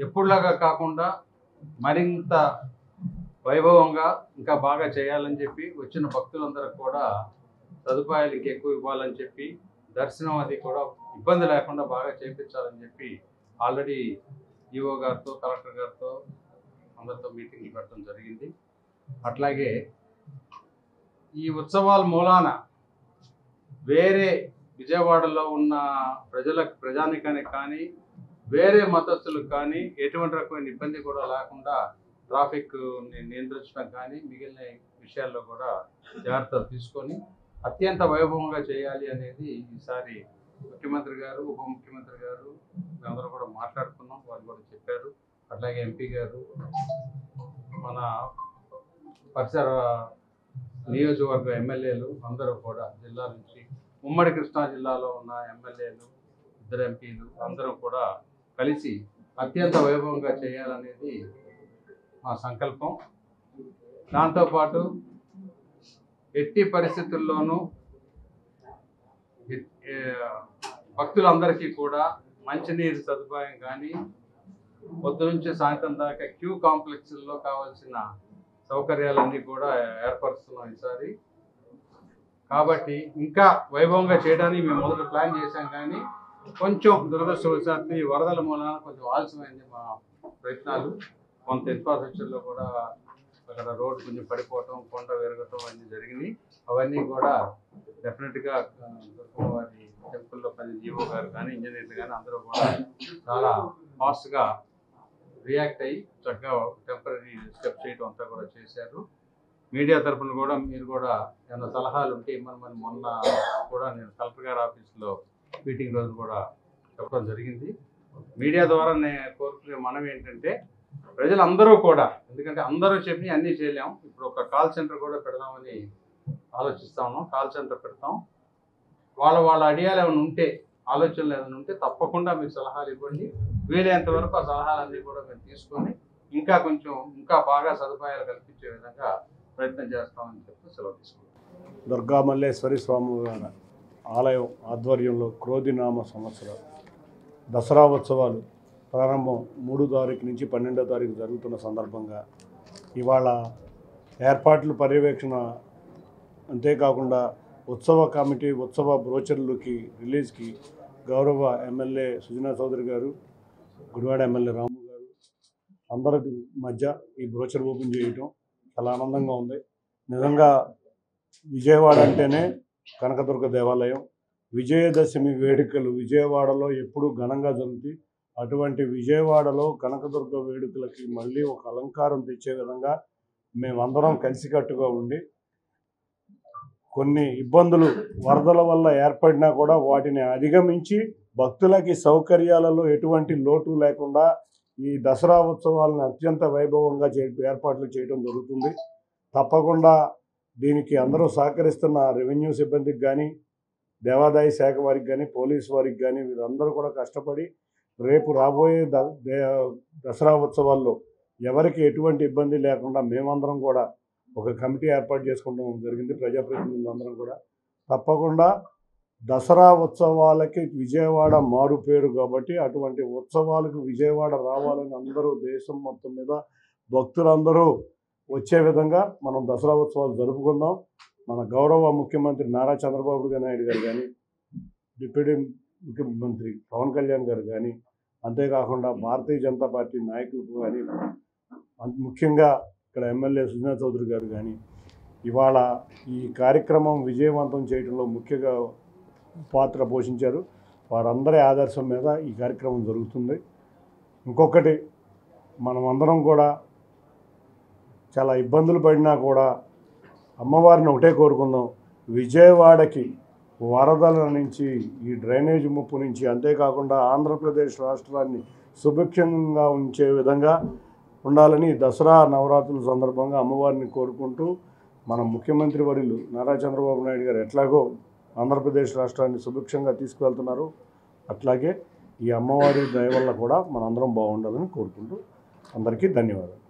ఎప్పుడులాగా కాకుండా మరింత వైభవంగా ఇంకా బాగా చేయాలని చెప్పి వచ్చిన భక్తులందరికీ కూడా సదుపాయాలు ఎక్కువ ఇవ్వాలని చెప్పి దర్శనం అది కూడా ఇబ్బంది లేకుండా బాగా చేయించాలని చెప్పి ఆల్రెడీ ఈఓ గారితో కలెక్టర్ గారితో అందరితో మీటింగ్లు పెట్టడం జరిగింది. అట్లాగే ఈ ఉత్సవాల మూలాన వేరే విజయవాడలో ఉన్న ప్రజానికానికి కానీ వేరే మతస్థులకు కానీ ఎటువంటి రకమైన ఇబ్బంది కూడా లేకుండా ట్రాఫిక్ నియంత్రించడం కానీ మిగిలిన విషయాల్లో కూడా జాగ్రత్తలు తీసుకొని అత్యంత వైభవంగా చేయాలి అనేది ఈసారి ముఖ్యమంత్రి గారు ఉప ముఖ్యమంత్రి గారు అందరూ కూడా మాట్లాడుకున్నాం. వాళ్ళు కూడా చెప్పారు. అట్లాగే ఎంపీ గారు మన పరిసర నియోజకవర్గ ఎమ్మెల్యేలు అందరూ కూడా జిల్లా నుంచి ఉమ్మడి కృష్ణా జిల్లాలో ఉన్న ఎమ్మెల్యేలు 2 ఎంపీలు అందరూ కూడా కలిసి అత్యంత వైభవంగా చేయాలనేది మా సంకల్పం. దాంతోపాటు ఎట్టి పరిస్థితుల్లోనూ భక్తులందరికీ కూడా మంచినీరు సదుపాయం కానీ పొద్దు నుంచి సాయంత్రం దాకా క్యూ కాంప్లెక్స్లో కావాల్సిన సౌకర్యాలన్నీ కూడా ఏర్పరుస్తున్నాం ఈసారి. కాబట్టి ఇంకా వైభవంగా చేయడానికి మేము మొదట ప్లాన్ చేశాం, కానీ కొంచెం దురదృష్టవశాత్తు ఈ వరదల మూలన కొంచెం ఆలస్యమైంది మా ప్రయత్నాలు. కొంత ఇన్ఫ్రాస్ట్రక్చర్లో కూడా అక్కడ రోడ్డు కొంచెం పడిపోవటం, కొండ విరగటం అన్నీ జరిగినాయి. అవన్నీ కూడా డెఫినెట్గా వారి టెంపుల్లో పని జీవో గారు కానీ ఇంజనీర్లు కానీ అందరూ కూడా చాలా ఫాస్ట్గా రియాక్ట్ అయ్యి చక్కగా టెంపరీ స్టెప్ చేయడం అంతా కూడా చేశారు. మీడియా తరఫున కూడా మీరు కూడా ఏమైనా సలహాలు ఉంటే ఇమ్మని మొన్న కూడా నేను కలెక్టర్ గారి ఆఫీస్లో మీటింగ్ రోజు కూడా చెప్పడం జరిగింది. మీడియా ద్వారా నేను కోరుకునే మనం ఏంటంటే ప్రజలందరూ కూడా, ఎందుకంటే అందరూ చెప్పి అన్నీ చేయలేం, ఇప్పుడు ఒక కాల్ సెంటర్ కూడా పెడదామని ఆలోచిస్తాము. కాల్ సెంటర్ పెడతాం. వాళ్ళ ఐడియాలు ఏమైనా ఉంటే, ఆలోచనలు ఏమైనా ఉంటే తప్పకుండా మీరు సలహాలు ఇవ్వండి. వీలైనంత వరకు ఆ సలహాలన్నీ కూడా మేము తీసుకొని ఇంకా బాగా సదుపాయాలు కల్పించే విధంగా ప్రయత్నం చేస్తామని చెప్పి సెలవు తీసుకుంటాం. దుర్గా మల్లేశ్వరి స్వామివారి ఆలయం ఆధ్వర్యంలో క్రోధినామ సంవత్సర దసరా ఉత్సవాలు ప్రారంభం 3వ తారీఖు నుంచి 12వ తారీఖు జరుగుతున్న సందర్భంగా ఇవాళ ఏర్పాట్ల పర్యవేక్షణ, అంతేకాకుండా ఉత్సవ కమిటీ ఉత్సవ బ్రోచర్లకి రిలీజ్కి గౌరవ ఎమ్మెల్యే సుజనా చౌదరి గారు, గుడివాడ ఎమ్మెల్యే రాము గారు అందరి మధ్య ఈ బ్రోచర్ ఓపెన్ చేయటం చాలా ఆనందంగా ఉంది. నిజంగా విజయవాడ అంటేనే కనకదుర్గ దేవాలయం. విజయదశమి వేడుకలు విజయవాడలో ఎప్పుడూ ఘనంగా జరుగుతాయి. అటువంటి విజయవాడలో కనకదుర్గ వేడుకలకి మళ్ళీ ఒక అలంకారం తెచ్చే విధంగా మేమందరం కలిసికట్టుగా ఉండి, కొన్ని ఇబ్బందులు వరదల వల్ల ఏర్పడినా కూడా వాటిని అధిగమించి భక్తులకి సౌకర్యాలలో ఎటువంటి లోటు లేకుండా ఈ దసరా ఉత్సవాలను అత్యంత వైభవంగా ఏర్పాట్లు చేయడం జరుగుతుంది. తప్పకుండా దీనికి అందరూ సహకరిస్తున్న రెవెన్యూ సిబ్బందికి కానీ, దేవాదాయ శాఖ వారికి కానీ, పోలీసు వారికి కానీ వీరందరూ కూడా కష్టపడి రేపు రాబోయే దసరా ఉత్సవాల్లో ఎవరికి ఎటువంటి ఇబ్బంది లేకుండా మేమందరం కూడా ఒక కమిటీ ఏర్పాటు చేసుకోవడం జరిగింది. ప్రజాప్రతినిధులందరం కూడా తప్పకుండా దసరా ఉత్సవాలకి విజయవాడ మారు పేరు కాబట్టి అటువంటి ఉత్సవాలకు విజయవాడ రావాలని అందరూ దేశం మొత్తం మీద భక్తులందరూ వచ్చే విధంగా మనం దసరా ఉత్సవాలు జరుపుకుందాం. మన గౌరవ ముఖ్యమంత్రి నారా చంద్రబాబు నాయుడు గారు కానీ, డిప్యూటీ ముఖ్యమంత్రి పవన్ కళ్యాణ్ గారు కానీ, అంతేకాకుండా భారతీయ జనతా పార్టీ నాయకులు కానీ, ముఖ్యంగా ఇక్కడ ఎమ్మెల్యే సుజనా చౌదరి గారు కానీ ఇవాళ ఈ కార్యక్రమం విజయవంతం చేయడంలో ముఖ్యంగా పాత్ర పోషించారు. వారందరి ఆదర్శం మీద ఈ కార్యక్రమం జరుగుతుంది. ఇంకొకటి, మనమందరం కూడా చాలా ఇబ్బందులు పడినా కూడా అమ్మవారిని ఒకటే కోరుకుందాం, విజయవాడకి వరదల నుంచి, ఈ డ్రైనేజ్ ముప్పు నుంచి, అంతేకాకుండా ఆంధ్రప్రదేశ్ రాష్ట్రాన్ని సుభిక్షంగా ఉంచే విధంగా ఉండాలని దసరా నవరాత్రుల సందర్భంగా అమ్మవారిని కోరుకుంటూ, మన ముఖ్యమంత్రి వర్యులు నారా చంద్రబాబు నాయుడు గారు ఎట్లాగో ఆంధ్రప్రదేశ్ రాష్ట్రాన్ని సుభిక్షంగా తీసుకువెళ్తున్నారు, అట్లాగే ఈ అమ్మవారి దయ వల్ల కూడా మనందరం బాగుండాలని కోరుకుంటూ అందరికీ ధన్యవాదాలు.